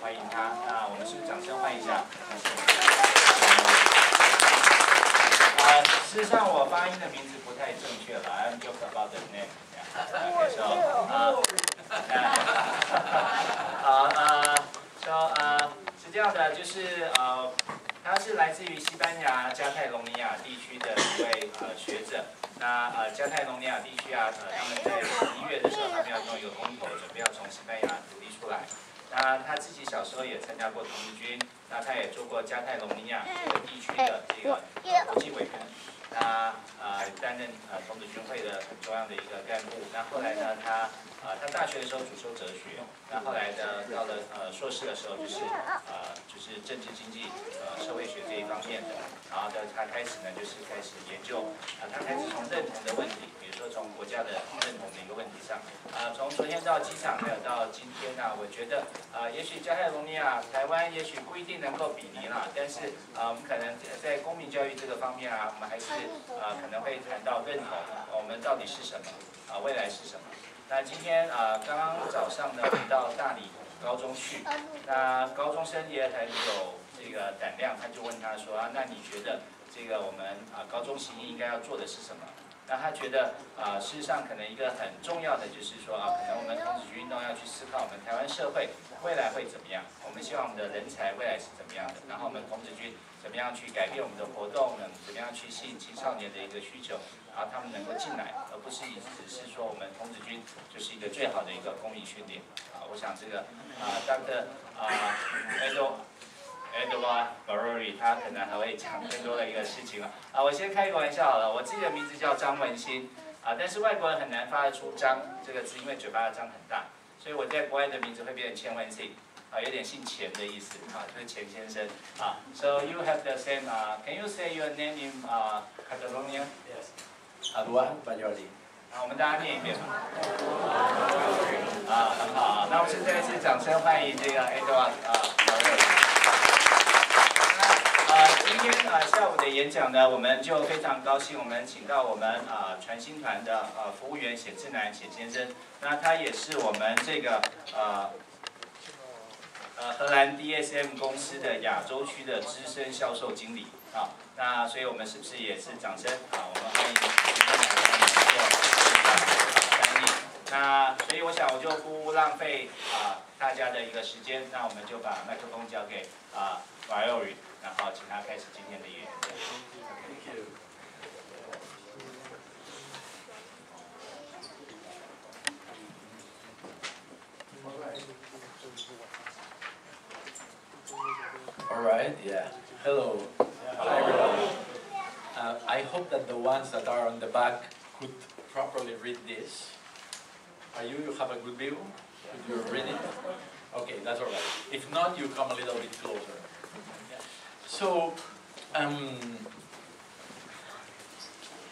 欢迎他。那我们是不是掌声欢迎一下？事实上我发音的名字不太正确了 ，I'm joke about the name。是这样的，就是他是来自于西班牙加泰隆尼亚地区的一位学者。那加泰隆尼亚地区他们在11月的时候，他们要弄一个公投，准备要从西班牙独立出来。那他自己小时候也参加过童子军，那他也做过加泰隆尼亚这个地区的这个国际委员。那担任童子军会的很重要的一个干部。那后来呢，他大学的时候主修哲学，那后来呢到了硕士的时候就是政治经济社会学这一方面的。然后他开始呢就是开始研究他开始从认同的问题，比如说从国家的认同的一个问题上从昨天到机场还有到今天我觉得也许加泰隆尼亚、台湾也许不一定能够比拟啦，但是我们可能在公民教育这个方面我们还是可能会谈到认同，我们到底是什么未来是什么？那今天刚刚早上呢到大理高中去，那高中生也很有这个胆量，他就问他说那你觉得这个我们高中行医应该要做的是什么？那他觉得事实上可能一个很重要的就是说可能我们童子军运动要去思考我们台湾社会未来会怎么样，我们希望我们的人才未来是怎么样的，然后我们童子军怎么样去改变我们的活动呢？怎么样去吸引青少年的一个需求，然后他们能够进来，而不是只是说我们童子军就是一个最好的一个公民训练我想这个Dr. Edward Barori 他可能还会讲更多的一个事情了我先开个玩笑好了，我自己的名字叫张文新但是外国人很难发得出张这个字，因为嘴巴的张很大，所以我在国外的名字会变成钱文新有点姓钱的意思就是钱先生So you have the same can you say your name in Catalonia? Yes. Eduard Barori. 我们大家念一遍吧。很好那我们现在是掌声欢迎这个 Edward Barori。今天下午的演讲呢，我们就非常高兴，我们请到我们传心团的服务员显志南显先生，那他也是我们这个荷兰 DSM 公司的亚洲区的资深销售经理那所以我们是不是也是掌声我们欢迎显志南做翻译。那所以我想我就不浪费大家的一个时间，那我们就把麦克风交给Barori。然后请他开始今天的演讲。Thank you. All right, yeah. Hello. Hi, everyone. I hope that the ones that are on the back could properly read this. You have a good view? Could you read it? Okay, that's all right. If not, you come a little bit closer. So,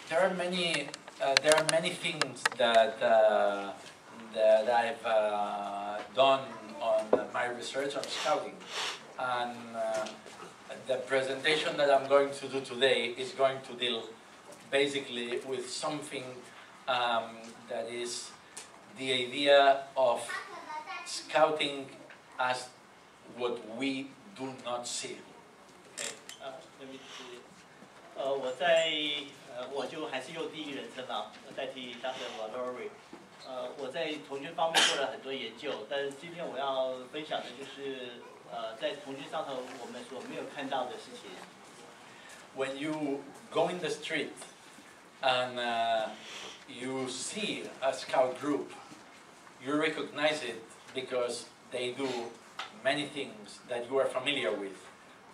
there are many things that I've done on my research on scouting, and the presentation that I'm going to do today is going to deal basically with something that is the idea of scouting as what we do not see. 对不起，我就还是用第一人称代替 Dr. Barori。我在童军方面做了很多研究，但是今天我要分享的就是在童军上头我们所没有看到的事情。When you go in the street and you see a scout group, you recognize it because they do many things that you are familiar with.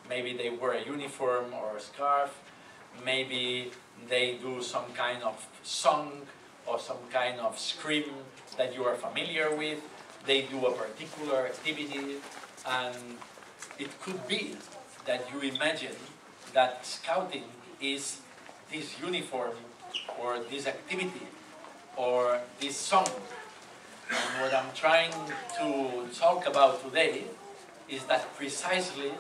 Maybe they wear a uniform or a scarf, maybe they do some kind of song or some kind of scream that you are familiar with, they do a particular activity, and it could be that you imagine that scouting is this uniform or this activity or this song. And what I'm trying to talk about today is that precisely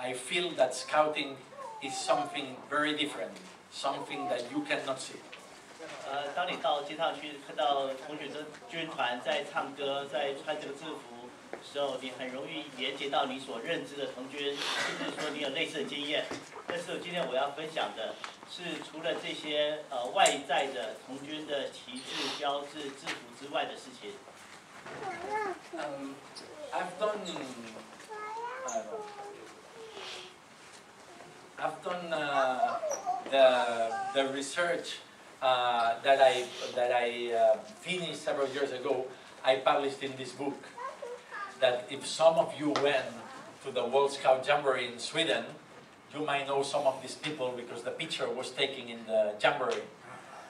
I feel that scouting is something very different, something that you cannot see. 当你到街上去看到童军团在唱歌，在穿这个制服，时候，你很容易连接到你所认知的童军，甚至说你有类似的经验。但是今天我要分享的是，除了这些外在的童军的旗帜、标志、制服之外的事情。I've done the research that I finished several years ago. I published in this book that if some of you went to the World Scout Jamboree in Sweden, you might know some of these people because the picture was taken in the Jamboree.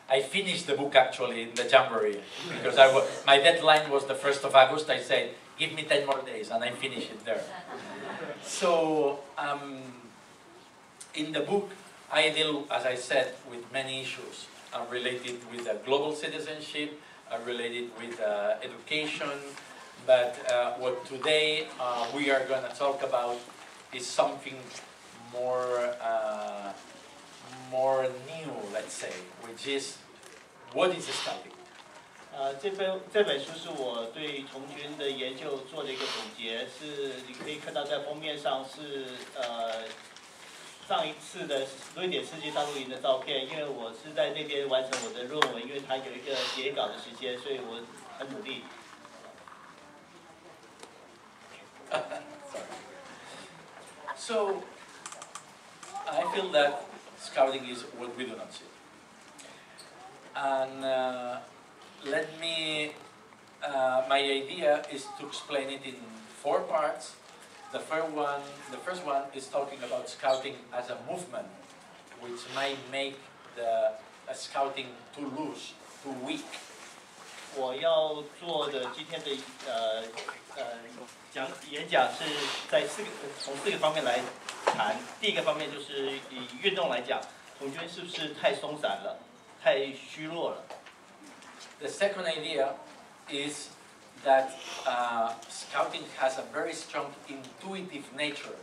I finished the book actually in the Jamboree because my deadline was the 1st of August. I said, give me 10 more days, and I finished it there. So, in the book, I deal, as I said, with many issues related with global citizenship, related with education, but what today we are going to talk about is something more new, let's say, which is what is Scouting? 这本书是我对童军的研究做的一个总结，是你可以看到在封面上是上一次的瑞典世界大陆营的照片，因为我是在那边完成我的论文，因为它有一个截稿的时间，所以我很努力。So, I feel that Scouting is what we do not see. And let me, my idea is to explain it in 4 parts. The first one is talking about Scouting as a movement, which might make the Scouting too loose, too weak. 我要做的今天的演讲是在从4个方面来谈。第一个方面就是以运动来讲，童军是不是太松散了，太虚弱了？ The second idea is that Scouting has a very strong intuitive nature,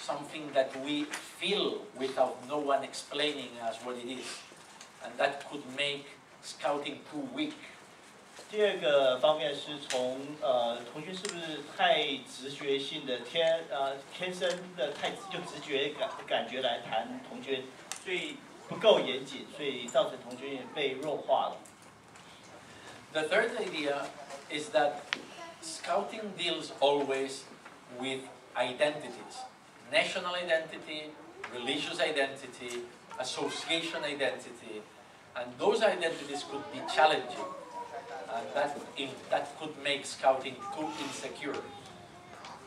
something that we feel without no one explaining us what it is, and that could make Scouting too weak. 第二个方面是从童军是不是太直觉性的天生的太用直觉感觉来谈童军，所以不够严谨，所以造成童军被弱化了。 The third idea is that Scouting deals always with identities, national identity, religious identity, association identity, and those identities could be challenging, and that could make Scouting too insecure.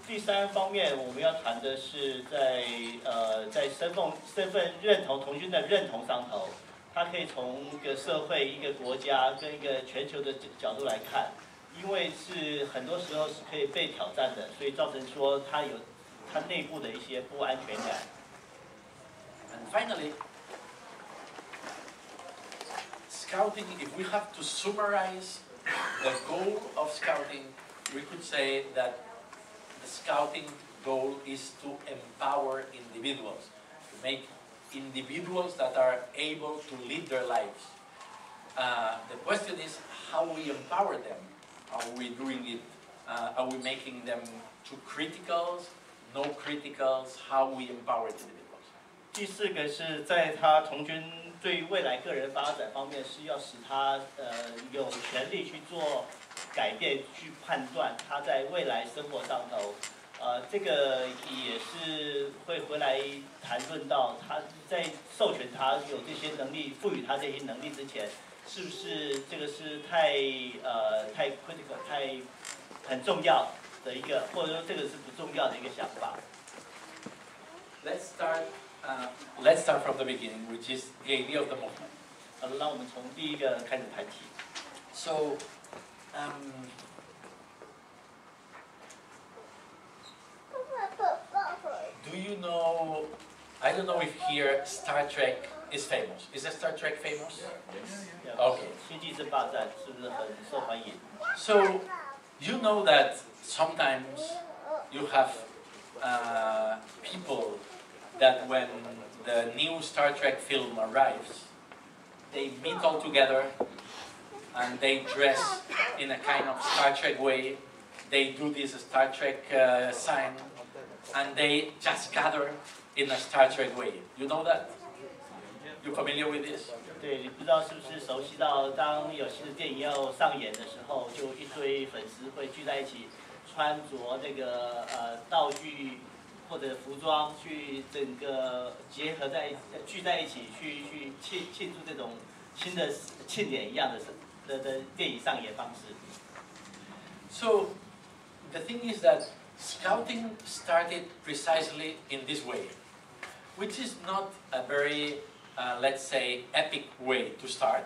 第3方面，我们要谈的是在身份认同童军的认同上头，它可以从一个社会、一个国家跟一个全球的角度来看，因为是很多时候是可以被挑战的，所以造成说它有它内部的一些不安全感。And finally, Scouting, if we have to summarize the goal of Scouting, we could say that the Scouting goal is to empower individuals, to make individuals that are able to lead their lives. The question is how we empower them. Are we doing it? Are we making them too criticals, no criticals? How we empower individuals? 第4个是在他童军对未来个人发展方面，是要使他有权利去做改变，去判断他在未来生活上头。这个也是会回来谈论到他在授权他有这些能力，赋予他这些能力之前，是不是这个是太 critical 很重要的一个，或者说这个是不重要的一个想法。Let's start from the beginning, which is the idea of the movement. 好的，让我们从第一个开始谈起。So, do you know? I don't know if here Star Trek is famous. Is Star Trek famous? Okay. 星际争霸战是不是很受欢迎？ So, you know that sometimes you have people that when the new Star Trek film arrives, they meet all together and they dress in a kind of Star Trek way they do this Star Trek sign, and they just gather in a Star Trek way. You know that? You familiar with this? 对，你不知道是不是熟悉到，当有新的电影要上演的时候，就一堆粉丝会聚在一起，穿着那个道具或者服装，去整个结合在聚在一起，去庆祝这种新的庆典一样的电影上演方式。So the thing is that Scouting started precisely in this way, which is not a very let's say, epic way to start,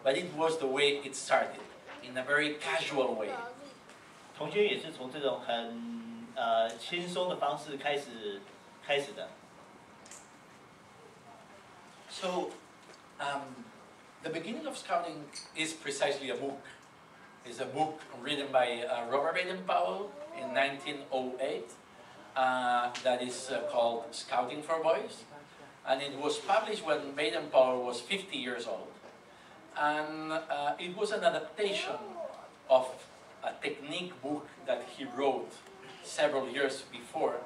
but it was the way it started, in a very casual way. 童军也是从这种很轻松的方式开始的。So, the beginning of Scouting is precisely a book. It's a book written by Robert Baden-Powell in 1908 that is called Scouting for Boys. And it was published when Baden-Powell was 50 years old. And it was an adaptation of a technique book that he wrote several years before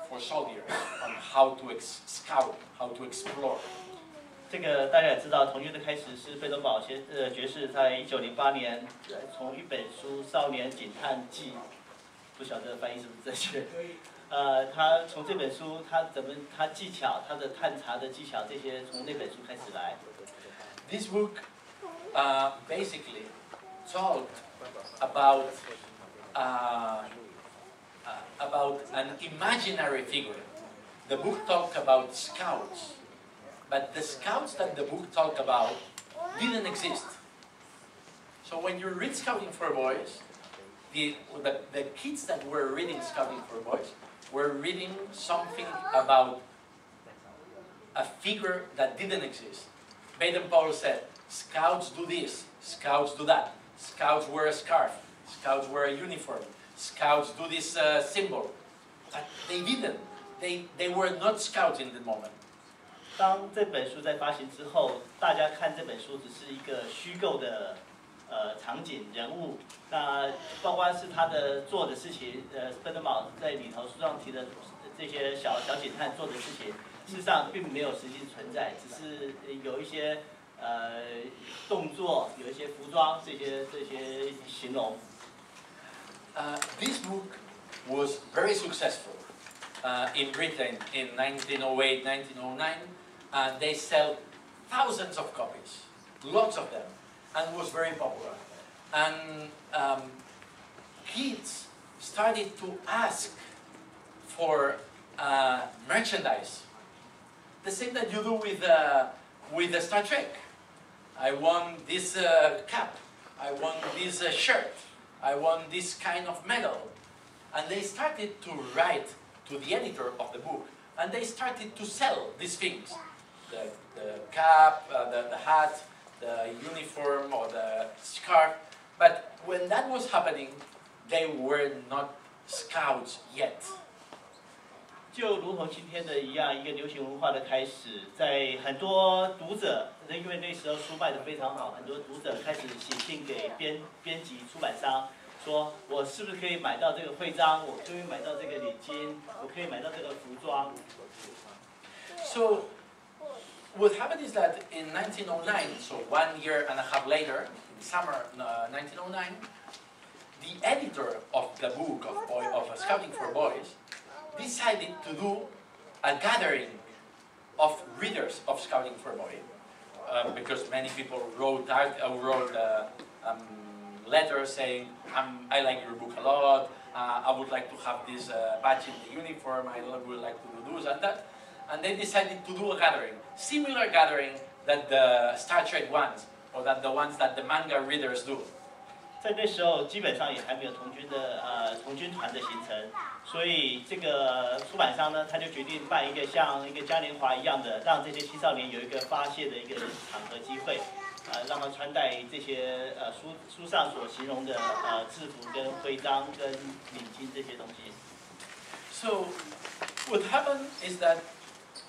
for soldiers on how to scout, how to explore. 这个大家也知道，童军的开始是贝登堡爵士在1908年从一本书《少年警探记》，不晓得翻译是不是正确。他从这本书，他技巧，他的探查的技巧，这些从那本书开始来。This book basically talked about an imaginary figure. The book talked about scouts, but the scouts that the book talked about didn't exist. So when you read Scouting for Boys, the kids that were reading Scouting for Boys were reading something about a figure that didn't exist. Baden-Powell said, scouts do this, scouts do that, scouts wear a scarf, scouts wear a uniform, scouts do this symbol. But they didn't. They were not scouts in the moment. 当这本书在发行之后，大家看这本书只是一个虚构的场景人物，那包括是他的做的事情，贝登堡在里头书上提的这些小警探做的事情，事实上并没有实际存在，只是有一些动作，有一些服装这些形容。This book was very successful in Britain in 1908, 1909, and they sell thousands of copies, lots of them. And was very popular. And kids started to ask for merchandise. The same that you do with the Star Trek. I want this cap. I want this shirt. I want this kind of medal. And they started to write to the editor of the book. And they started to sell these things. The cap, the hat, the uniform or the scarf, but when that was happening, they were not scouts yet. 就如同今天的一样，一个流行文化的开始，在很多读者，因为那时候书卖得非常好，很多读者开始写信给编辑、出版商，说我是不是可以买到这个徽章，我可以买到这个领巾，我可以买到这个服装。So what happened is that in 1909, so 1 year and a half later, in summer 1909, the editor of the book of Scouting for Boys decided to do a gathering of readers of Scouting for Boys, because many people wrote letters saying, I like your book a lot, I would like to have this badge in the uniform, I would like to do this and that. And they decided to do a gathering, similar gathering that the Star Trek ones, or that the ones that the manga readers do. 在那时候基本上也还没有童军团的形成，所以这个出版商呢，他就决定办一个像一个嘉年华一样的，让这些青少年有一个发泄的一个场合机会，让他穿戴这些书上所形容的制服跟徽章跟领巾这些东西。So what happened is that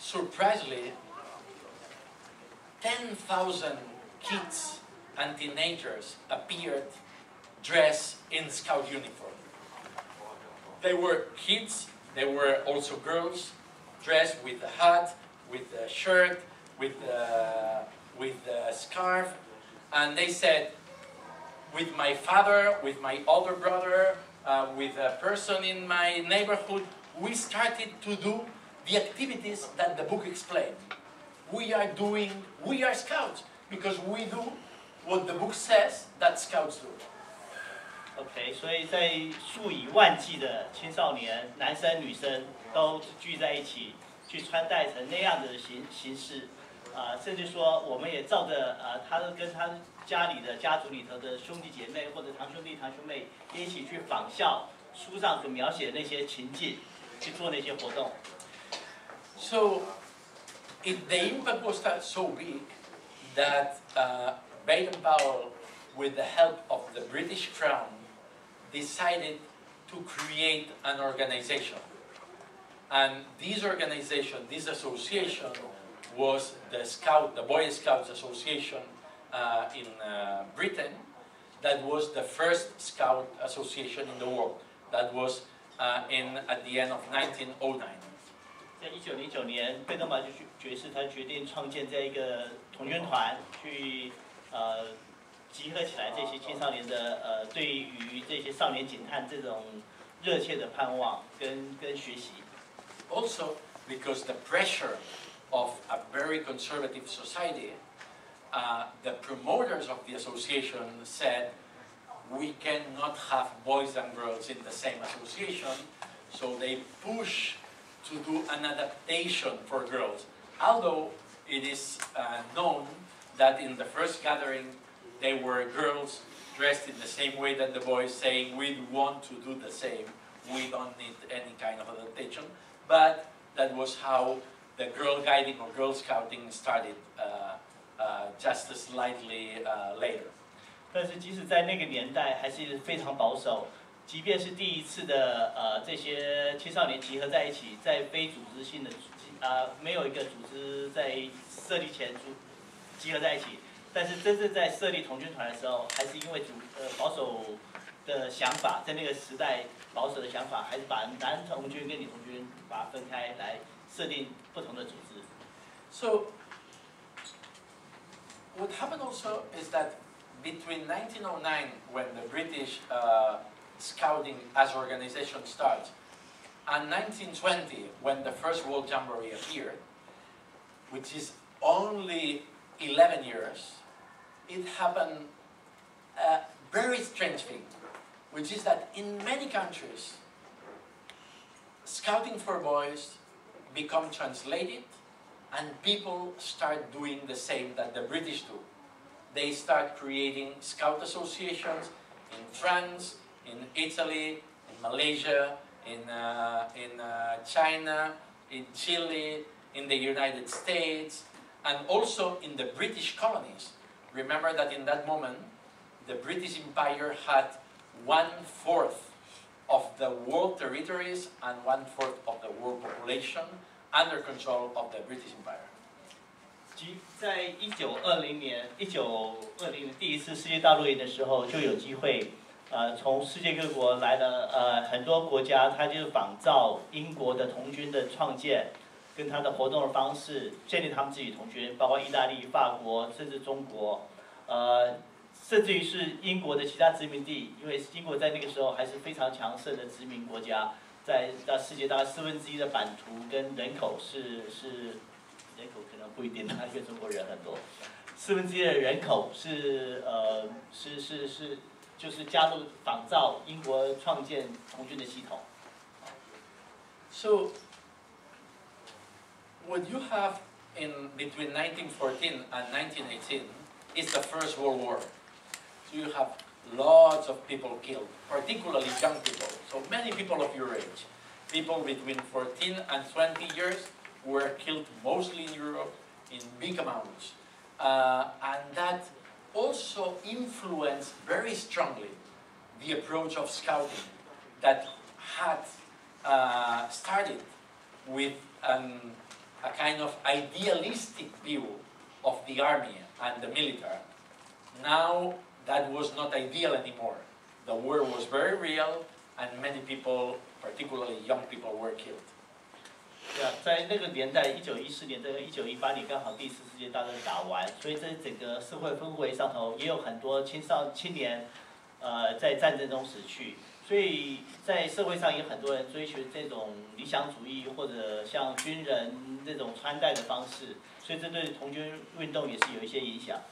surprisingly, 10,000 kids and teenagers appeared dressed in scout uniform. They were kids, they were also girls, dressed with a hat, with a shirt, with a scarf, and they said, with my father, with my older brother, with a person in my neighborhood, we started to do the activities that the book explained. We are scouts, because we do what the book says that scouts do. OK， 所以在数以万计的青少年，男生女生都聚在一起，去穿戴成那样的形式，甚至说我们也照着他跟他家里的家族里头的兄弟姐妹或者堂兄弟堂兄妹也一起去仿效书上所描写的那些情境，去做那些活动。So, the impact was so big that Baden-Powell, with the help of the British Crown, decided to create an organization. And this organization, this association, was the Boy Scouts Association in Britain. That was the first Scout association in the world. That was at the end of 1909. 在1909年，贝登堡爵士他决定创建这一个童军团，去集合起来这些青少年的对于这些少年警探这种热切的盼望跟学习。Also, because the pressure of a very conservative society, the promoters of the association said, we cannot have boys and girls in the same association, so they push to do an adaptation for girls. Although it is known that in the first gathering, they were girls dressed in the same way that the boys, saying, we want to do the same, we don't need any kind of adaptation. But that was how the girl guiding or girl scouting started just slightly later. 但是即使在那个年代，还是非常保守。即便是第一次的这些青少年集合在一起，在非组织性的没有一个组织在设立前集合在一起，但是真正在设立童军团的时候，还是因为保守的想法，在那个时代保守的想法，还是把男童军跟女童军把它分开来设定不同的组织。So what happened also is that between 1909, when the British Scouting as organization starts, and 1920, when the first World Jamboree appeared, which is only 11 years, it happened a very strange thing, which is that in many countries, scouting for boys become translated, and people start doing the same that the British do. They start creating scout associations in France, in Italy, in Malaysia, in China, in Chile, in the United States, and also in the British colonies. Remember that in that moment, the British Empire had 1/4 of the world territories and 1/4 of the world population under control of the British Empire. 在1920年第一次世界大陆营的时候，就有机会。从世界各国来的很多国家，他就仿照英国的童军的创建，跟他的活动的方式，建立他们自己童军，包括意大利、法国，甚至中国，甚至于是英国的其他殖民地，因为英国在那个时候还是非常强盛的殖民国家，在世界大概1/4的版图跟人口是人口可能不一定，因为中国人很多，1/4的人口是就是加入仿照英国创建童军的系统。So, what you have in between 1914 and 1918 is the First World War. So you have lots of people killed, particularly young people. So many people of your age, people between 14 and 20 years, were killed mostly in Europe in big amounts, and that also influenced very strongly the approach of scouting that had started with a kind of idealistic view of the army and the military. Now that was not ideal anymore. The war was very real, and many people particularly young people, were killed. 对啊，在那个年代，1914年这个1918年刚好第4次世界大战打完，所以在整个社会氛围上头也有很多青年，在战争中死去，所以在社会上也很多人追求这种理想主义或者像军人这种穿戴的方式，所以这对童军运动也是有一些影响。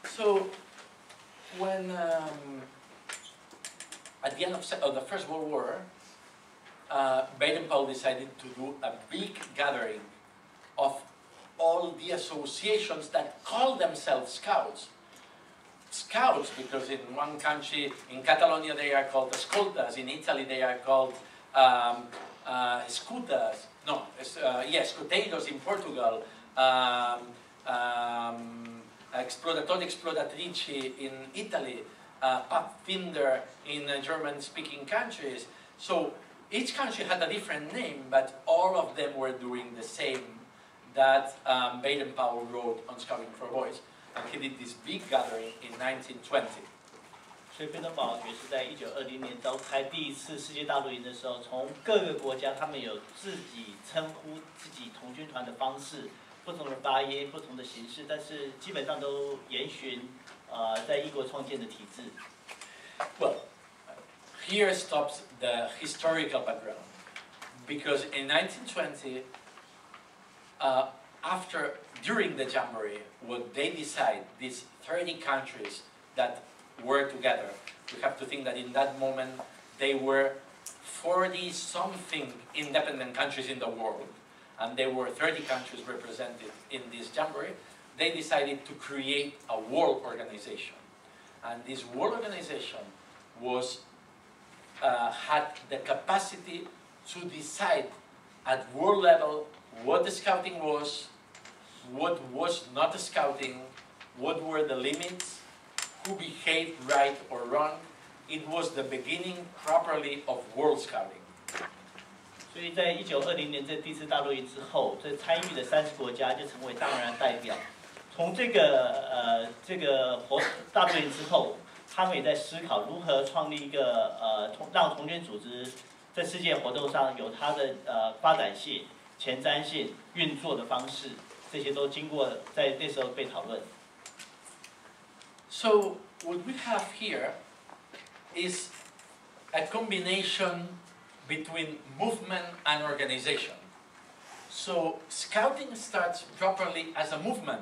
So, when at the end of the First World War, Baden-Powell decided to do a big gathering of all the associations that call themselves Scouts. Scouts, because in one country, in Catalonia, they are called Escoltas. In Italy, they are called Escutas. No, Escuteiros in Portugal. Exploratori, Exploratrici in Italy. Pathfinder in German-speaking countries. So each country had a different name, but all of them were doing the same that Baden-Powell wrote on Scouting for Boys. And he did this big gathering in 1920. 所以贝登堡爵士在1920年召开第1次世界大陆营的时候，从各个国家他们有自己称呼自己童军团的方式，不同的发音、不同的形式，但是基本上都沿循在异国创建的体制。Well, here stops the historical background, because in 1920, during the Jamboree, what they decide, these 30 countries that were together, we have to think that in that moment they were 40-something independent countries in the world, and there were 30 countries represented in this Jamboree. They decided to create a world organization. And this world organization was, had the capacity to decide at world level what the scouting was, what was not scouting, what were the limits, who behaved right or wrong. It was the beginning properly of world scouting. 所以在1920年这第4次大陆营之后，这参与的30国家就成为当然代表。从这个大陆营之后，他们也在思考如何创立一个让童军组织在世界活动上有它的发展性、前瞻性、运作的方式，这些都经过在那时候被讨论。So what we have here is a combination between movement and organization. So scouting starts properly as a movement.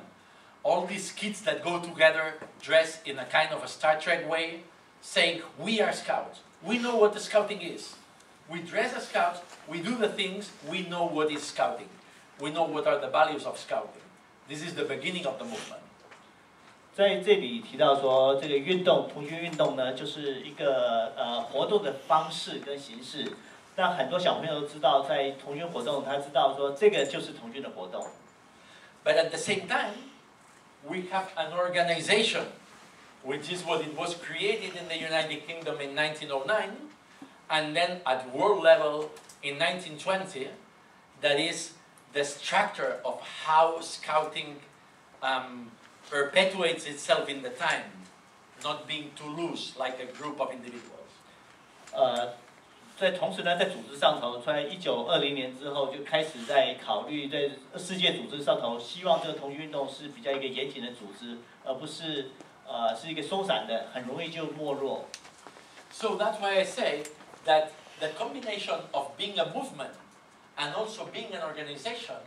All these kids that go together dressed in a kind of a Star Trek way, saying, we are scouts. We know what the scouting is. We dress as scouts, we do the things, we know what is scouting. We know what are the values of scouting. This is the beginning of the movement. 在这里提到说，这个运动，童军运动呢，就是一个活动的方式跟形式，让很多小朋友都知道，在童军活动，他知道说这个就是童军的活动。But at the same time, we have an organization, which is what it was created in the United Kingdom in 1909, and then at world level in 1920, that is the structure of how scouting perpetuates itself in the time, not being too loose like a group of individuals. 在同时呢，在组织上头，在1920年之后就开始在考虑在世界组织上头，希望这个童军运动是比较一个严谨的组织，而不是是一个松散的，很容易就没落。So that's why I say that the combination of being a movement and also being an organization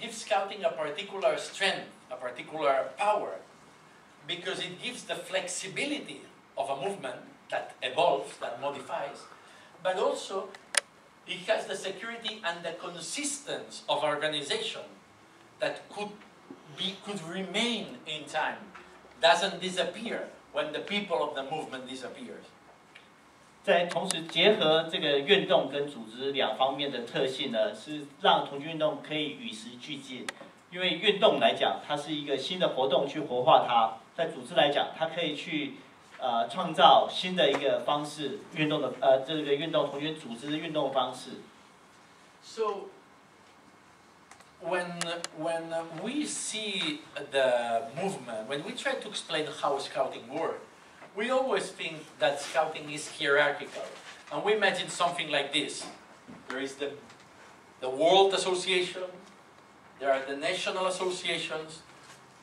gives scouting a particular strength, a particular power, because it gives the flexibility of a movement that evolves, that modifies, but also it has the security and the consistency of organization that could remain in time, doesn't disappear when the people of the movement disappears. 在同时结合这个运动跟组织两方面的特性呢，是让童军运动可以与时俱进。因为运动来讲，它是一个新的活动去活化它；在组织来讲，它可以去创造新的一个方式，运动的这个运动童军组织的运动方式。So when we see the movement, when we try to explain how scouting works, we always think that scouting is hierarchical, And we imagine something like this. There is the World Association, there are the national associations,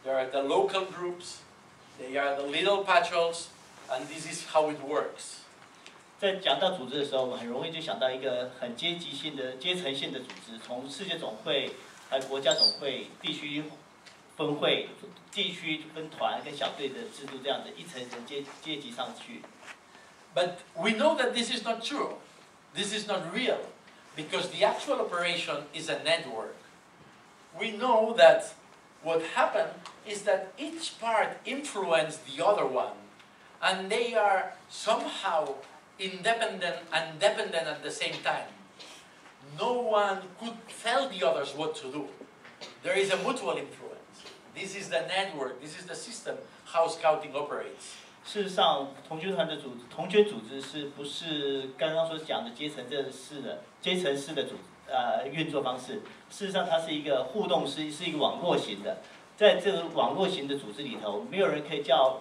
there are the local groups, they are the little patrols, and this is how it works. 在讲到组织的时候，我们很容易就想到一个很阶级性的、阶层性的组织，从世界总会、国家总会、地区分会、地区分团跟小队的制度，这样子一层一层阶级上去。But we know that this is not true. This is not real, because the actual operation is a network. We know that what happened is that each part influenced the other one, and they are somehow independent and dependent at the same time. No one could tell the others what to do. There is a mutual influence. This is the network, this is the system, how Scouting operates. 事实上，童军团的童军组织是不是刚刚所讲的阶层式的运作方式？事实上，它是一个互动式，是一个网络型的。在这个网络型的组织里头，没有人可以叫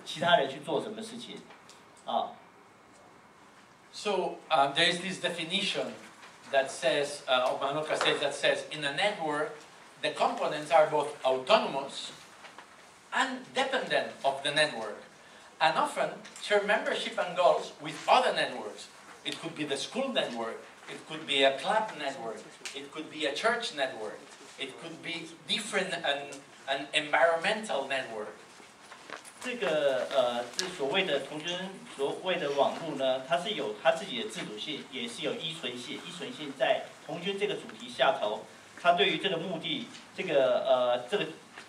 其他人去做什么事情，啊。So there is this definition that says, Manoka says, in a network, the components are both autonomous and dependent of the network, and often share membership and goals with other networks. It could be the school network, it could be a club network, it could be a church network, it could be different an environmental network. 这个这所谓的童军所谓的网络呢，它是有它自己的自主性，也是有依存性。依存性在童军这个主题下头，它对于这个目的、这个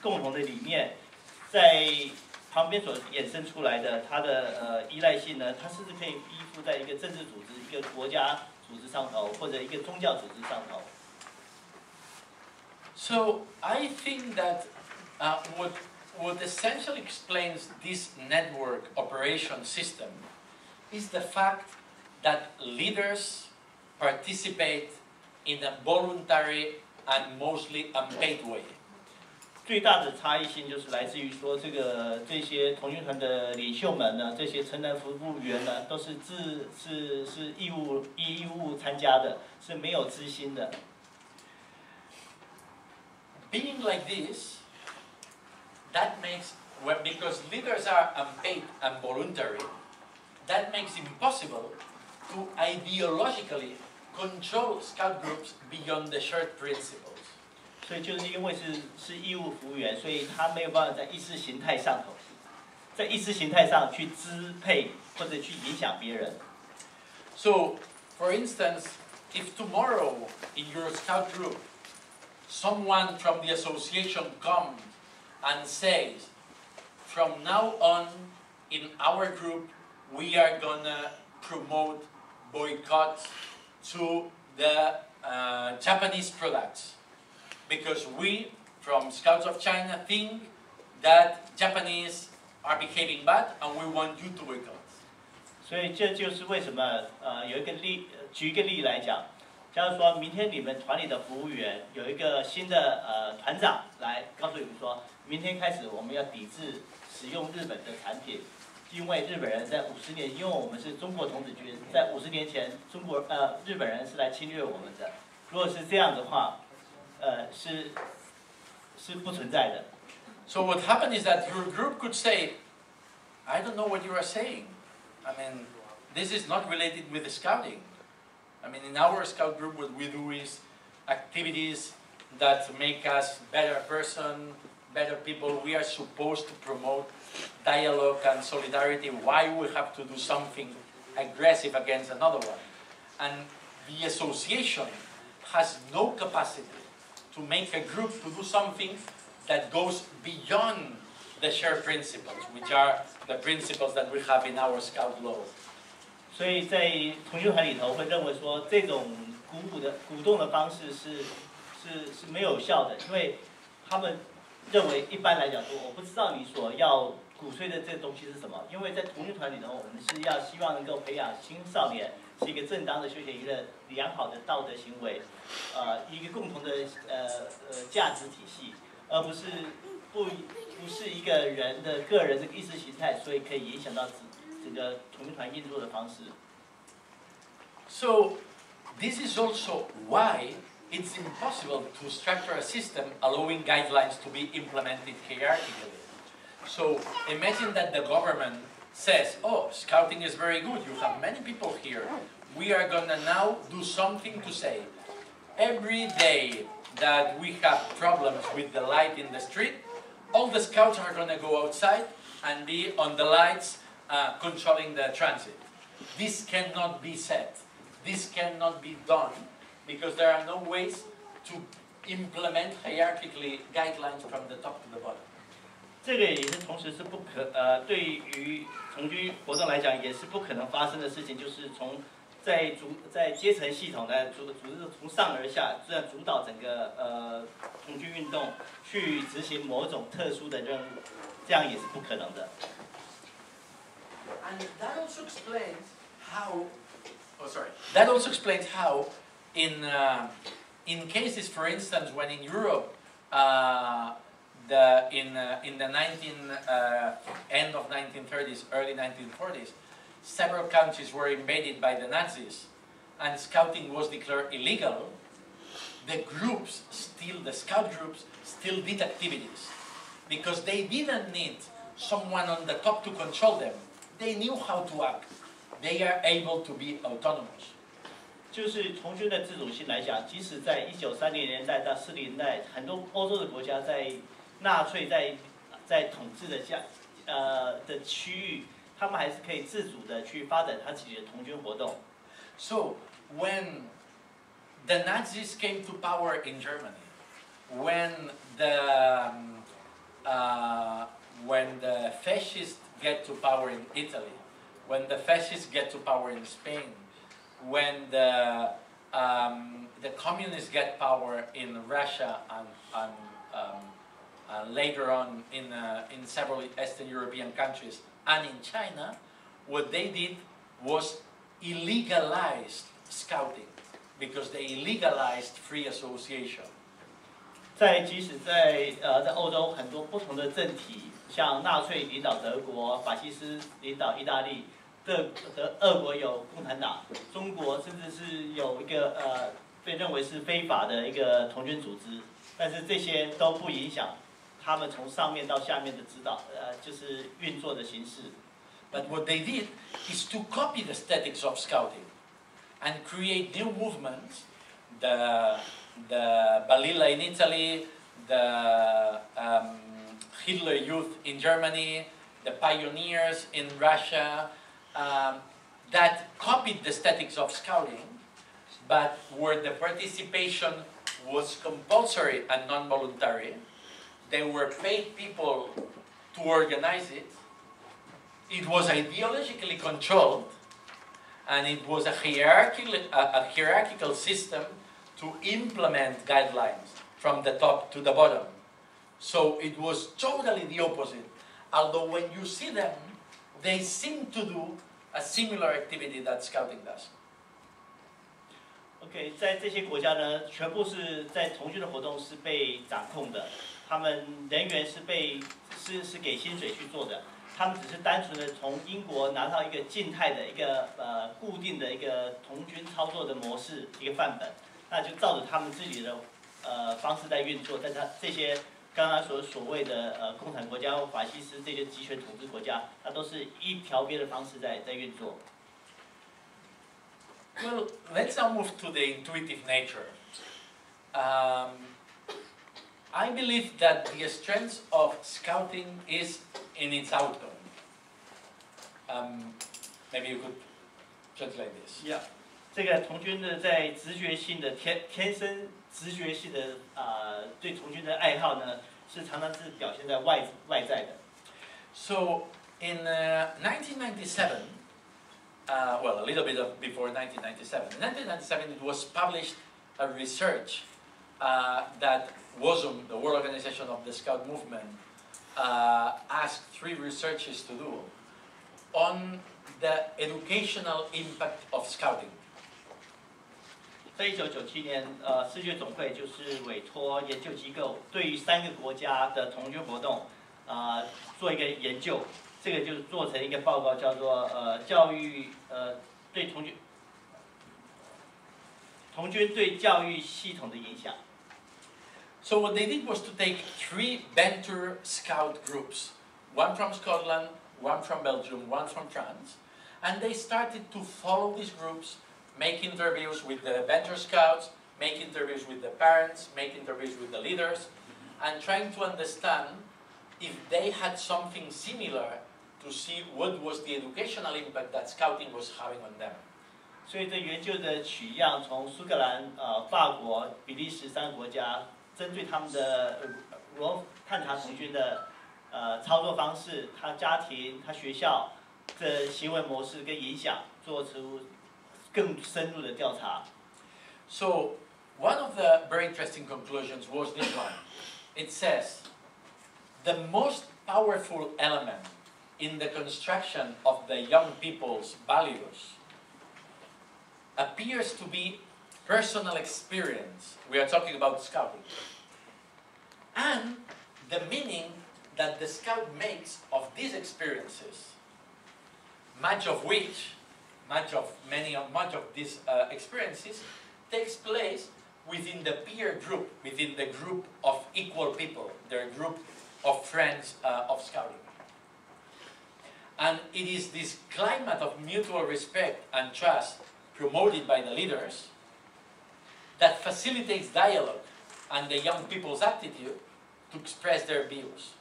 共同的理念，在旁边所衍生出来的它的依赖性呢，它甚至可以依附在一个政治组织、一个国家组织上头，或者一个宗教组织上头。So I think that what essentially explains this network operation system is the fact that leaders participate in a voluntary and mostly unpaid way. 最大的差异性就是来自于说，这些童军团的领袖们呢，这些成人服务员呢，都是义务参加的，是没有资薪的。Being like this, that makes, because leaders are unpaid and voluntary, that makes it impossible to ideologically control Scout groups beyond the shared principles. 所以就是因为是义务服务员，所以他没有办法在意识形态上头，在意识形态上去支配或者去影响别人。So, for instance, if tomorrow in your Scout group, someone from the association comes and says, from now on in our group we are gonna promote boycotts to the Japanese products because we from Scouts of China think that Japanese are behaving bad and we want you to boycott. 所以这就是为什么有一个举一个例来讲，假如说明天你们团里的服务员有一个新的团长来告诉你们说，明天开始我们要抵制使用日本的产品，因为日本人在50年，因为我们是中国童子军，在50年前日本人是来侵略我们的。如果是这样的话，是不存在的。So what happened is that your group could say, I don't know what you are saying. I mean, this is not related with the scouting. I mean, in our scout group, what we do is activities that make us better person, better people. We are supposed to promote dialogue and solidarity. Why we have to do something aggressive against another one? And the association has no capacity to make a group to do something that goes beyond the shared principles, which are the principles that we have in our scout law. 所以在童军团里头会认为说，这种鼓动的方式是没有效的，因为他们认为一般来讲说，我不知道你所要鼓吹的这个东西是什么，因为在童军团里头，我们是要希望能够培养青少年是一个正当的休闲娱乐、良好的道德行为，一个共同的价值体系，而不是一个人的个人的意识形态，所以可以影响到整个童军团运作的方式。So this is also why it's impossible to structure a system allowing guidelines to be implemented hierarchically. So imagine that the government says, oh, scouting is very good, you have many people here. We are gonna now do something to say, every day that we have problems with the light in the street, all the scouts are gonna go outside and be on the lights controlling the transit. This cannot be said. This cannot be done because there are no ways to implement hierarchically guidelines from the top to the bottom. 这个也是同时是对于从军活动来讲也是不可能发生的事情，就是在阶层系统的组织从上而下这样主导整个从军运动去执行某种特殊的任务，这样也是不可能的。And that also explains how. Oh, sorry. That also explains how, in cases, for instance, when in Europe, in the end of 1930s, early 1940s, several countries were invaded by the Nazis, and scouting was declared illegal. The scout groups, still did activities because they didn't need someone on the top to control them. They knew how to act. They are able to be autonomous. 就是从军的自主性来讲，即使在1930年代到40年代，很多欧洲的国家在纳粹在统治的的区域，他们还是可以自主的去发展他自己的童军活动。So when the Nazis came to power in Germany, when the fascists get to power in Italy, when the fascists get to power in Spain, when the communists get power in Russia and later on in several Eastern European countries and in China, what they did was illegalized scouting because they illegalized free association. 即使在欧洲很多不同的政体，像纳粹领导德国，法西斯领导意大利，俄国有共产党，中国甚至是有一个被认为是非法的一个童军组织，但是这些都不影响他们从上面到下面的指导，就是运作的形式。But what they did is to copy the aesthetics of scouting and create new movements. The Balilla in Italy, the Hitler Youth in Germany, the pioneers in Russia, that copied the aesthetics of scouting, but where the participation was compulsory and non-voluntary. They were paid people to organize it. It was ideologically controlled, and it was a hierarchical system to implement guidelines from the top to the bottom. So it was totally the opposite. Although when you see them, they seem to do a similar activity that scouting does. OK， 在这些国家呢，全部是在童军的活动是被掌控的，他们人员是给薪水去做的，他们只是单纯的从英国拿到一个静态的一个固定的一个童军操作的模式一个范本。那就照着他们自己的方式在运作，但他这些刚刚所谓的共产国家或法西斯这些集权统治国家，它都是一条边的方式在运作。Well, let's now move to the intuitive nature. I believe that the strength of scouting is in its outcome. Maybe you could translate this. Yeah. 这个童军的在直觉性的天生直觉性的对童军的爱好呢，是常常是表现在外在的。So in 1997, well, a little bit before 1997. In 1997, it was published a research that WOSUM, the World Organization of the Scout Movement, asked 3 researchers to do on the educational impact of scouting. 在1997年，世界总会就是委托研究机构对于3个国家的童军活动，做一个研究。这个就是做成一个报告，叫做教育对童军童军对教育系统的影响。So what they did was to take 3 venture scout groups, one from Scotland, one from Belgium, one from France, and they started to follow these groups, make interviews with the venture scouts, make interviews with the parents, make interviews with the leaders, and trying to understand if they had something similar to see what was the educational impact that scouting was having on them. 所以这研究的取样从苏格兰、法国、比利时3个国家，针对他们的探查童军的操作方式、他家庭、他学校的行为模式跟影响，做出更深入的调查。So one of the very interesting conclusions was this one. It says, the most powerful element in the construction of the young people's values appears to be personal experience. We are talking about scouting. And the meaning that the scout makes of these experiences, much of these experiences takes place within the peer group, within the group of equal people, their group of friends of scouting. And it is this climate of mutual respect and trust promoted by the leaders that facilitates dialogue and the young people's attitude to express their views.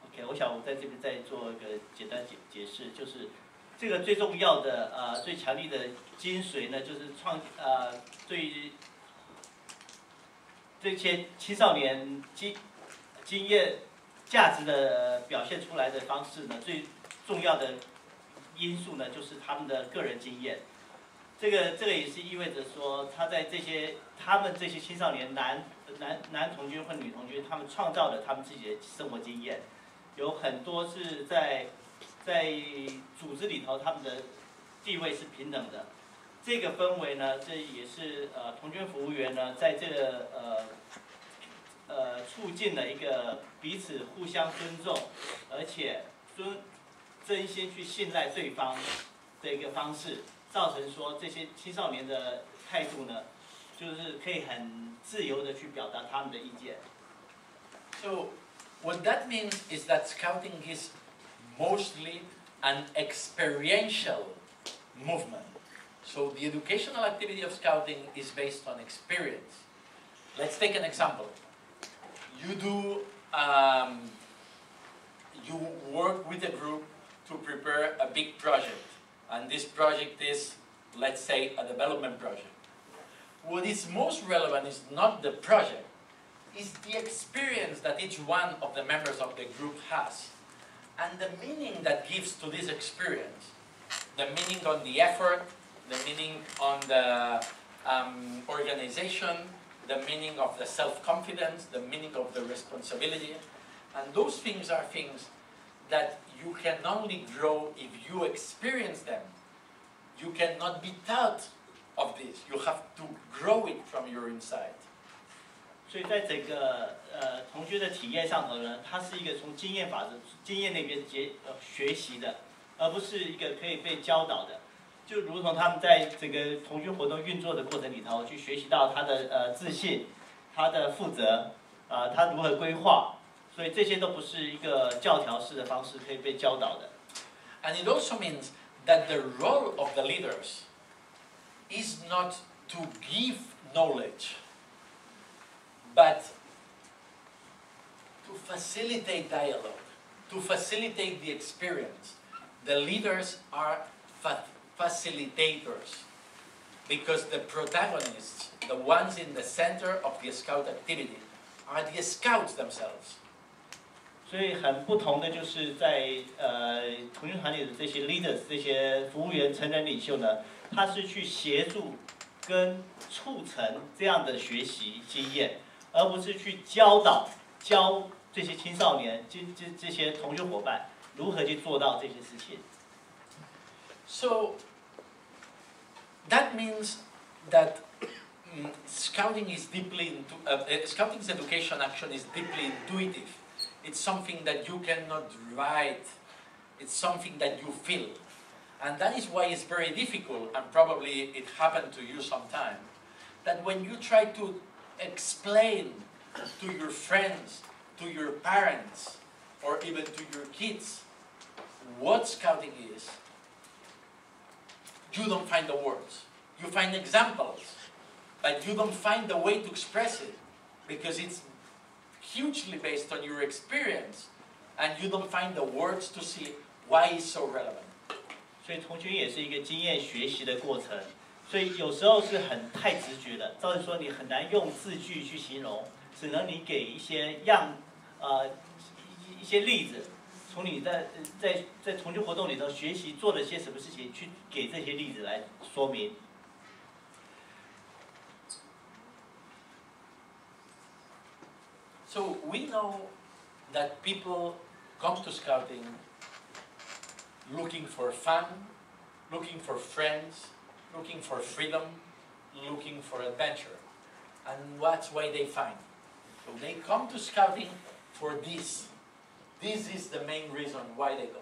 OK， 我想我在这边再做一个简单解释，就是这个最重要的最强力的精髓呢，就是对于这些青少年经验价值的表现出来的方式呢，最重要的因素呢，就是他们的个人经验。这个也是意味着说，他们这些青少年男童军或女童军，他们创造了他们自己的生活经验，有很多是在组织里头，他们的地位是平等的。这个氛围呢，这也是童军服务员呢，在这个促进了一个彼此互相尊重，而且真心去信赖对方的一个方式。造成说这些青少年的态度呢，就是可以很自由的去表达他们的意见。So what that means is that scouting is mostly an experiential movement. So the educational activity of scouting is based on experience. Let's take an example. You work with a group to prepare a big project. And this project is, let's say, a development project. What is most relevant is not the project, it's the experience that each one of the members of the group has. And the meaning that gives to this experience. The meaning on the effort, the meaning on the organization, the meaning of the self-confidence, the meaning of the responsibility. And those things are things that you can only grow if you experience them. You cannot be taught of this. You have to grow it from your inside. 所以在整个童军的体验上头呢，它是一个从经验那边学习的，而不是一个可以被教导的。就如同他们在整个童军活动运作的过程里头，去学习到他的自信，他的负责，他如何规划。所以这些都不是一个教条式的方式可以被教导的。And it also means that the role of the leaders is not to give knowledge, but to facilitate dialogue, to facilitate the experience. The leaders are facilitators, because the protagonists, the ones in the center of the scout activity, are the scouts themselves. 所以很不同的就是在童军团里的这些 leaders 这些服务员成人领袖呢，他是去协助跟促成这样的学习经验，而不是去教这些青少年这些童军伙伴如何去做到这些事情。So that means that scouting is deeply scouting's education action is deeply intuitive. It's something that you cannot write. It's something that you feel. And that is why it's very difficult, and probably it happened to you sometime, that when you try to explain to your friends, to your parents, or even to your kids what scouting is, you don't find the words. You find examples, but you don't find the way to express it because it's hugely based on your experience, and you don't find the words to see why it's so relevant. 所以童军也是一个经验学习的过程，所以有时候是太直觉的，照理说你很难用字句去形容，只能你给一些一些例子，从你在童军活动里头学习做了些什么事情，去给这些例子来说明。So we know that people come to scouting looking for fun, looking for friends, looking for freedom, looking for adventure. And that's why they find. So they come to scouting for this. This is the main reason why they go.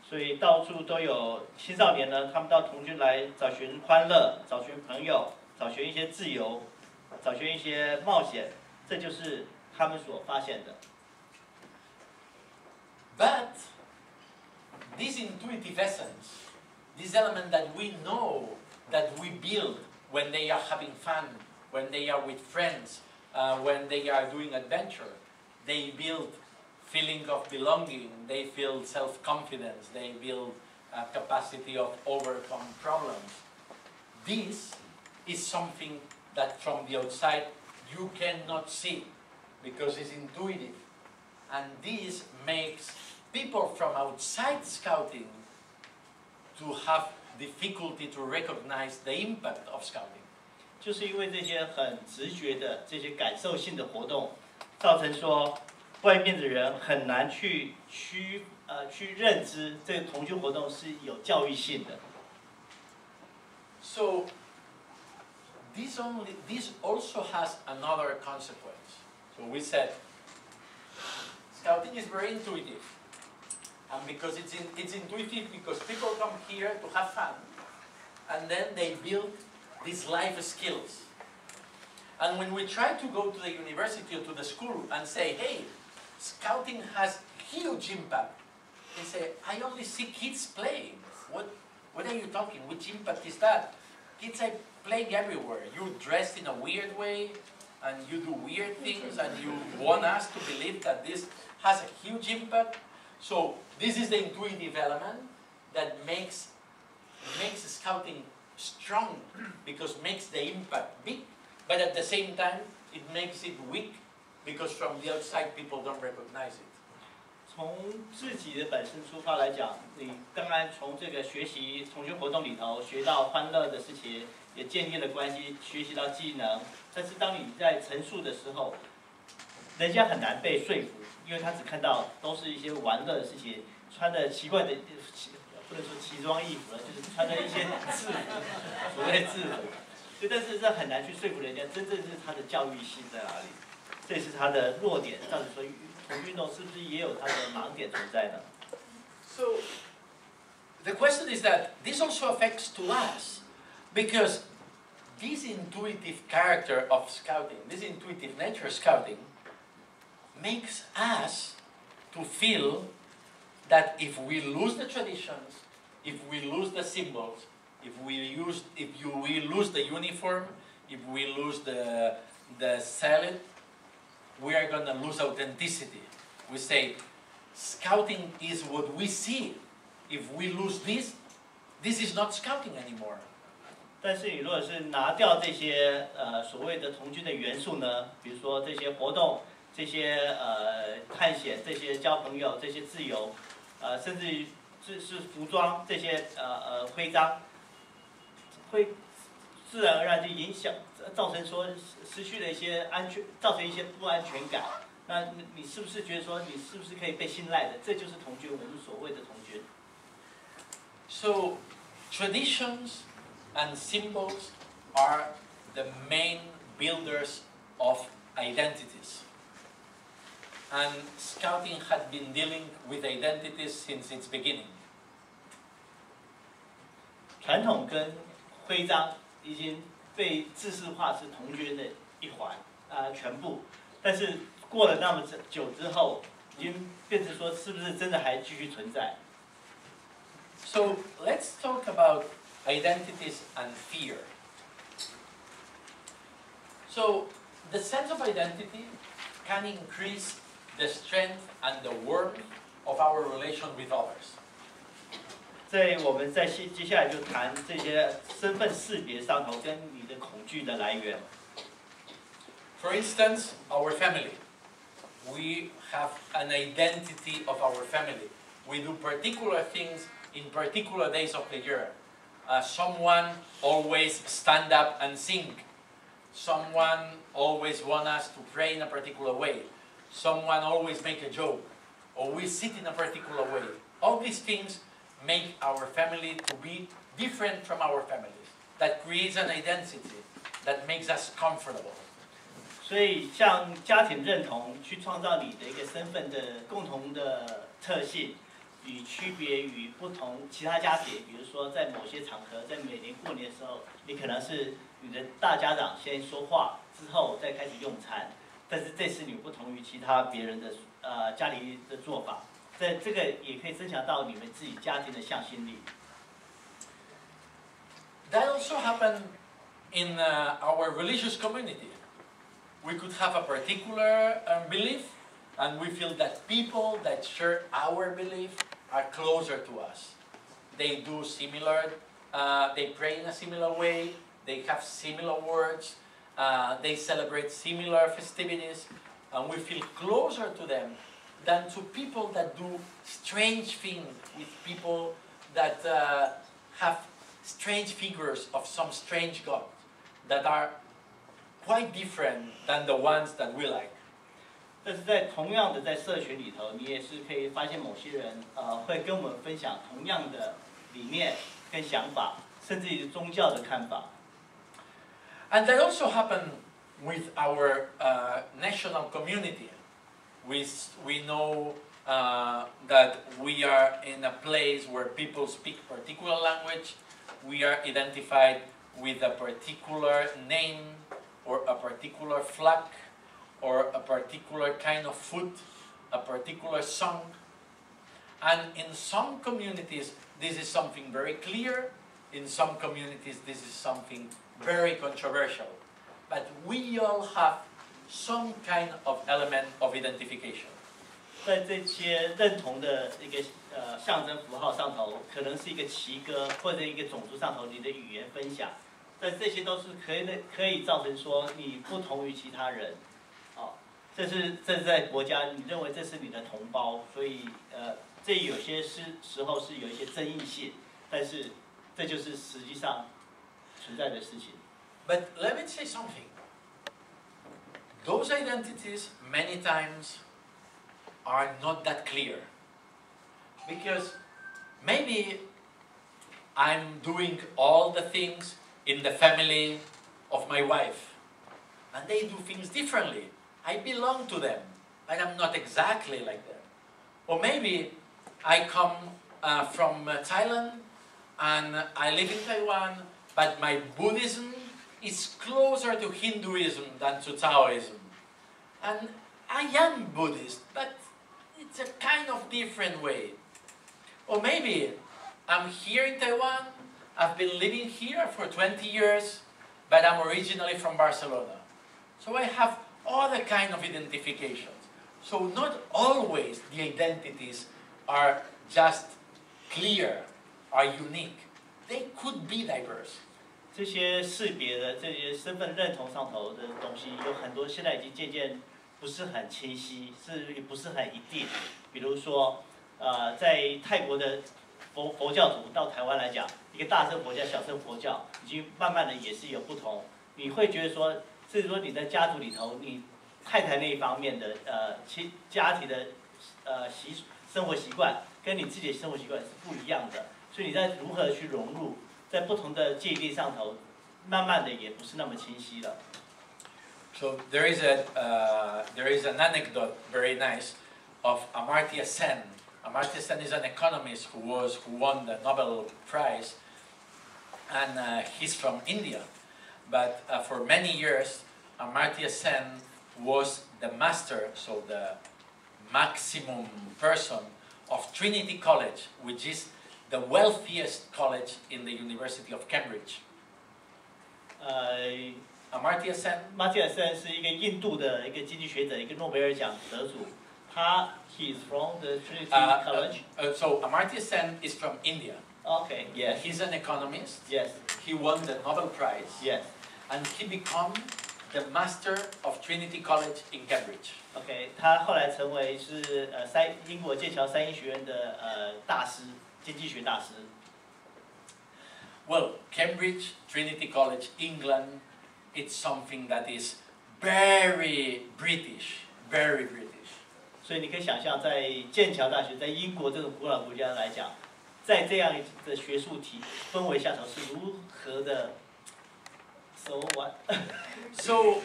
所以到处都有青少年呢，他们到童军来找寻欢乐，找寻朋友，找寻一些自由，找寻一些冒险，这就是他们所发现的。But this intuitive essence, this element that we know that we build when they are having fun, when they are with friends, when they are doing adventure, they build feeling of belonging, they feel self-confidence, they build a capacity of overcome problems. This is something that from the outside you cannot see because it's intuitive. And this makes people from outside scouting to have difficulty to recognize the impact of scouting. 就是因为这些很直觉的这些感受性的活动，造成说外面的人很难去认知这个童军活动是有教育性的。So this also has another consequence. So we said scouting is very intuitive, and because it's intuitive because people come here to have fun, and then they build these life skills. And when we try to go to the university or to the school and say, hey, scouting has huge impact, they say, I only see kids playing. What are you talking? Which impact is that? Kids are playing everywhere. You're dressed in a weird way, and you do weird things, and you want us to believe that this has a huge impact. So this is the intuitive element that makes scouting strong, because it makes the impact big, but at the same time it makes it weak, because from the outside people don't recognize it. 从自己的本身出发来讲，你当然从这个学习童军活动里头学到欢乐的事情，也建立了关系，学习到技能。但是当你在陈述的时候，人家很难被说服，因为他只看到都是一些玩乐的事情，穿的奇怪的，不能说奇装异服了，就是穿的一些制服，所谓制服。对，但是这很难去说服人家，真正是他的教育性在哪里，这是他的弱点。照理说，童运动是不是也有它的盲点存在呢？ So the question is that this also affects to us, because this intuitive character of scouting, this intuitive nature of scouting, makes us to feel that if we lose the traditions, if we lose the symbols, if we lose the uniform, if we lose the salad, we are going to lose authenticity. We say, scouting is what we see. If we lose this, this is not scouting anymore. 但是你如果是拿掉这些所谓的童军的元素呢，比如说这些活动、这些探险、这些交朋友、这些自由，甚至于是服装这些徽章，会自然而然就影响，造成说失去了一些安全，造成一些不安全感。那你是不是觉得说你是不是可以被信赖的？这就是童军，我们所谓的童军。So traditions and symbols are the main builders of identities. And scouting had been dealing with identities since its beginning. 传统跟徽章已经被制式化是童军的一环全部，但是过了那么久之后，已经变成说是不是真的还继续存在？ So let's talk about identities and fear. So the sense of identity can increase the strength and the warmth of our relation with others. 我们接下来就谈这些身份识别上头跟你的恐惧的来源。 For instance, our family. We have an identity of our family. We do particular things in particular days of the year. Someone always stand up and sing. Someone always want us to pray in a particular way. Someone always make a joke. Or we sit in a particular way. All these things make our family to be different from our families. That creates an identity that makes us comfortable. 所以，像家庭认同，去创造你的一个身份的共同的特性，与区别于不同其他家庭。比如说，在某些场合，在每年过年的时候，你可能是你的大家长先说话，之后再开始用餐。但是这是你不同于其他别人的家里的做法。这个也可以增强到你们自己家庭的向心力。That also happened in our religious community. We could have a particular belief, and we feel that people that share our belief are closer to us. They do similar, they pray in a similar way, they have similar words, they celebrate similar festivities, and we feel closer to them than to people that do strange things with people that have strange figures of some strange god that are quite different than the ones that we like. 但是在同样的在社群里头，你也是可以发现某些人会跟我们分享同样的理念跟想法，甚至于宗教的看法。And that also happened with our national community. We know that we are in a place where people speak particular language. We are identified with a particular name or a particular flag or a particular kind of food, a particular song. And in some communities, this is something very clear. In some communities, this is something very controversial. But we all have some kind of element of identification. 在这些认同的一个象征符号上头，可能是一个旗歌或者一个种族上头你的语言分享，但这些都是可以造成说你不同于其他人，这是在国家你认为这是你的同胞，所以这有些时候是有一些争议性，但是这就是实际上存在的事情。But let me say something. Those identities many times are not that clear. Because maybe I'm doing all the things in the family of my wife, and they do things differently. I belong to them, but I'm not exactly like them. Or maybe I come from Thailand, and I live in Taiwan, but my Buddhism is closer to Hinduism than to Taoism. And I am Buddhist, but it's a kind of different way. Or maybe I'm here in Taiwan, I've been living here for 20 years, but I'm originally from Barcelona. So I have other kind of identifications. So not always the identities are just clear, are unique. They could be diverse. 这些识别的这些身份认同上头的东西，有很多现在已经渐渐不是很清晰，也不是很一定。比如说，在泰国的佛教徒到台湾来讲，一个大乘佛教、小乘佛教，已经慢慢的也是有不同。你会觉得说，甚至说你在家族里头，你太太那一方面的家庭的生活习惯，跟你自己的生活习惯是不一样的，所以你在如何去融入？在不同的界定上头，慢慢的也不是那么清晰了。So there is an anecdote very nice of Amartya Sen. Amartya Sen is an economist who won the Nobel Prize, and he's from India. but for many years, Amartya Sen was the master, so the maximum person of Trinity College, which is the wealthiest college in the University of Cambridge. Amartya Sen. 马蒂尔森是一个印度的一个经济学者，一个诺贝尔奖得主。He is from the Trinity College. So Amartya Sen is from India. Okay. Yes. He's an economist. Yes. He won the Nobel Prize. Yes. And he became the master of Trinity College in Cambridge. OK， 他后来成为是英国剑桥三一学院的大师，经济学大师。Well, Cambridge, Trinity College, England, it's something that is very British, very British. 所以你可以想象，在剑桥大学，在英国这种古老国家来讲，在这样的学术体氛围下头是如何的 So what? So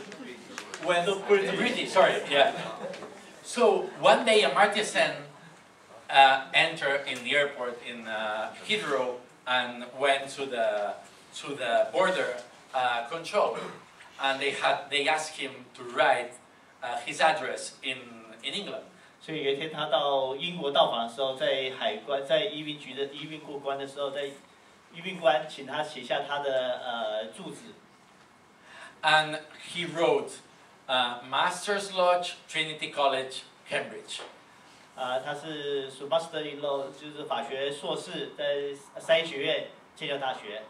when British, sorry, yeah. So one day Amartya Sen entered in the airport in Heathrow and went to the border control, and they asked him to write his address in England. 所以有一天他到英国到访的时候，在海关在移民局的移民过关的时候，在移民官请他写下他的住址。And he wrote Master's Lodge, Trinity College, Cambridge. 他是 Master in Law， 就是法学硕士，在三一学院剑桥大学。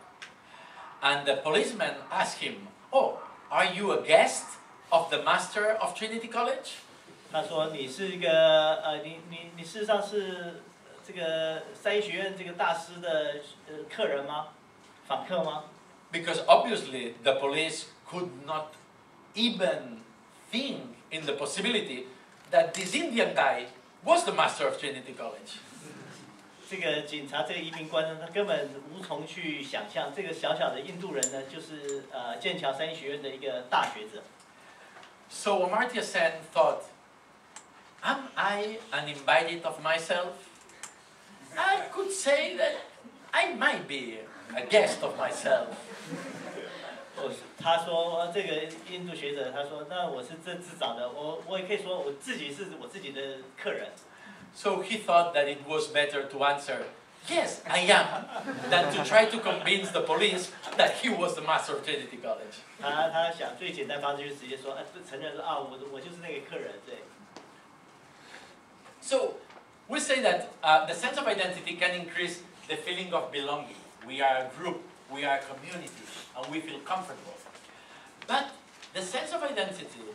And the policeman asked him, "Oh, are you a guest of the Master of Trinity College?" 他说：“你是一个你事实上是这个三一学院这个大师的客人吗？访客吗？” Because obviously the police could not even think in the possibility that this Indian guy was the master of Trinity College. 这个警察，这个移民官呢，他根本无从去想象，这个小小的印度人呢，就是剑桥三一学院的一个大学者。So Amartya Sen thought, am I uninvited of myself? I could say that I might be a guest of myself. 他说这个印度学者，他说那我是这自找的，我也可以说我自己是我自己的客人。So he thought that it was better to answer, yes, I am, than to try to convince the police that he was the master of Trinity College. 他想最简单方式就是直接说，承认说我就是那个客人，对。So we say that the sense of identity can increase the feeling of belonging. We are a group, we are a community, and we feel comfortable. But the sense of identity,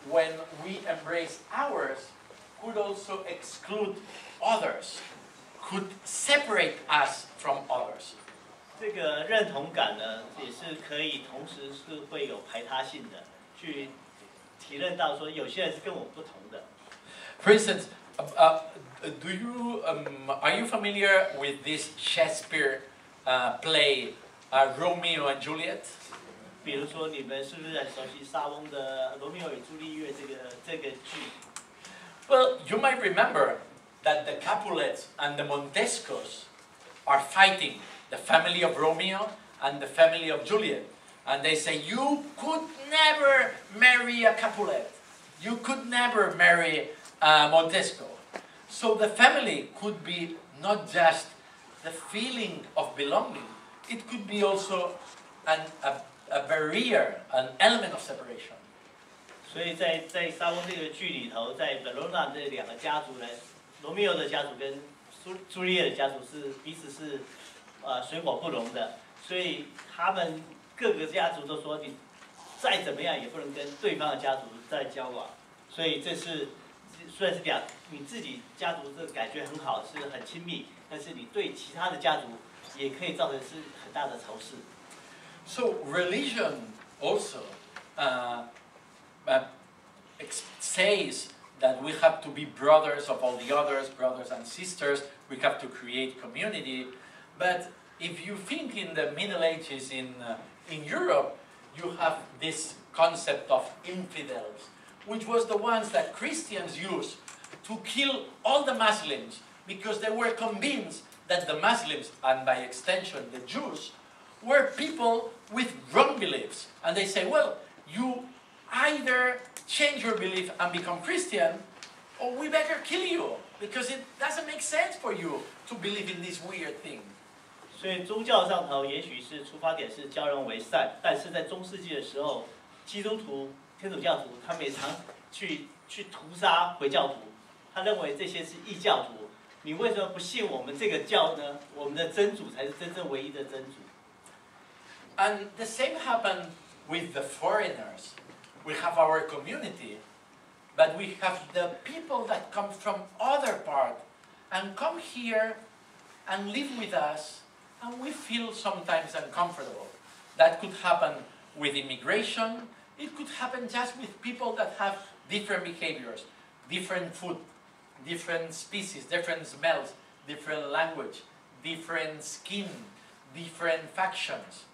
when we embrace ours, could also exclude others, could separate us from others. 这个认同感呢，也是可以同时是会有排他性的，去体认到说有些人是跟我不同的。For instance, are you familiar with this Shakespeare play, Romeo and Juliet? 比如说，你们是不是很熟悉莎翁的《罗密欧与朱丽叶》这个剧？ Well, you might remember that the Capulets and the Montescos are fighting, the family of Romeo and the family of Juliet. And they say, you could never marry a Capulet. You could never marry Montesco. So the family could be not just the feeling of belonging, it could be also a barrier, an element of separation. 所以在莎翁这个剧里头，在本罗纳这两个家族呢，罗密欧的家族跟朱丽叶的家族是彼此是水火不容的，所以他们各个家族都说你再怎么样也不能跟对方的家族再交往，所以这是虽然是讲你自己家族这个感觉很好，是很亲密，但是你对其他的家族也可以造成是很大的仇视。So religion also says that we have to be brothers of all the others, brothers and sisters. We have to create community. But if you think in the Middle Ages in Europe, you have this concept of infidels, which was the ones that Christians used to kill all the Muslims because they were convinced that the Muslims, and by extension the Jews, were people with wrong beliefs. And they say, well, you either change your belief and become Christian, or we better kill you, because it doesn't make sense for you to believe in this weird thing. 所以宗教上头也许是出发点是教人为善，但是在中世纪的时候，基督徒、天主教徒他们也常去屠杀回教徒，他认为这些是异教徒。你为什么不信我们这个教呢？我们的真主才是真正唯一的真主。And the same happened with the foreigners. We have our community, but we have the people that come from other part and come here and live with us, and we feel sometimes uncomfortable. That could happen with immigration. It could happen just with people that have different behaviors, different food, different species, different smells, different language, different skin, different factions.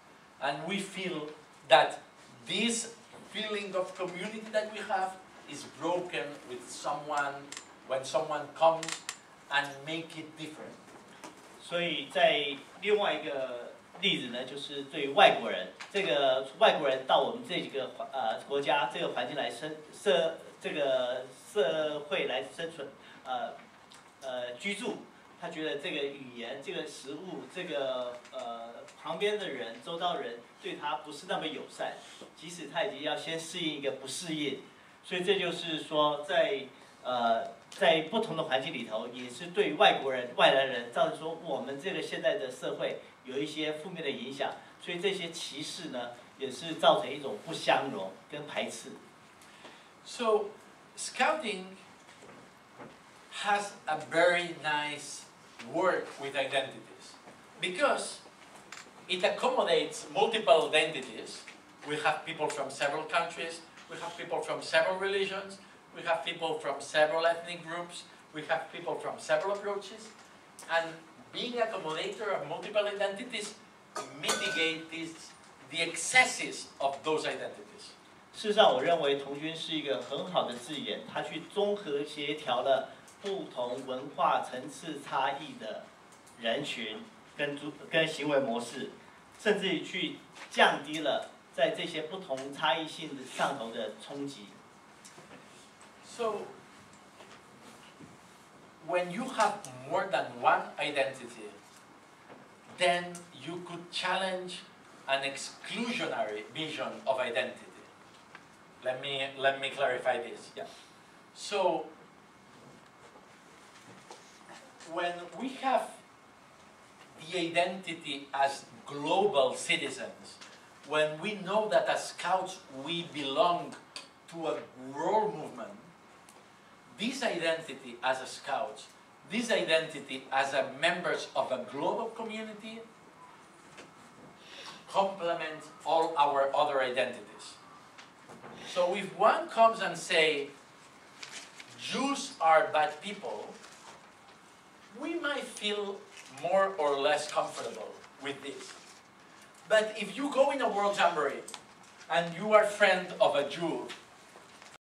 And we feel that this feeling of community that we have is broken with someone, when someone comes and make it different. 所以在另外一个例子呢，就是对外国人，这个外国人到我们这个国家这个环境来这个社会来生存，居住，他觉得这个语言、这个食物、这个旁边的人、周遭人对他不是那么友善，即使他已经要先适应一个不适应，所以这就是说在不同的环境里头，也是对外国人、外来人造成说我们这个现在的社会有一些负面的影响，所以这些歧视呢，也是造成一种不相容跟排斥。So, Scouting has a very nice work with identities because it accommodates multiple identities. We have people from several countries, we have people from several religions, we have people from several ethnic groups, we have people from several approaches, and being accommodator of multiple identities mitigates the excesses of those identities. 事实上，我认为童军是一个很好的字眼，它去综合协调了不同文化层次差异的人群跟行为模式，甚至于去降低了在这些不同差异性上头的冲击。So, when you have more than one identity, then you could challenge an exclusionary vision of identity. Let me clarify this. Yeah. So, when we have the identity as global citizens, when we know that as Scouts we belong to a world movement, this identity as a Scouts, this identity as a members of a global community complements all our other identities. So if one comes and say, Jews are bad people, we might feel more or less comfortable with this. But if you go in a World Jamboree and you are friend of a Jew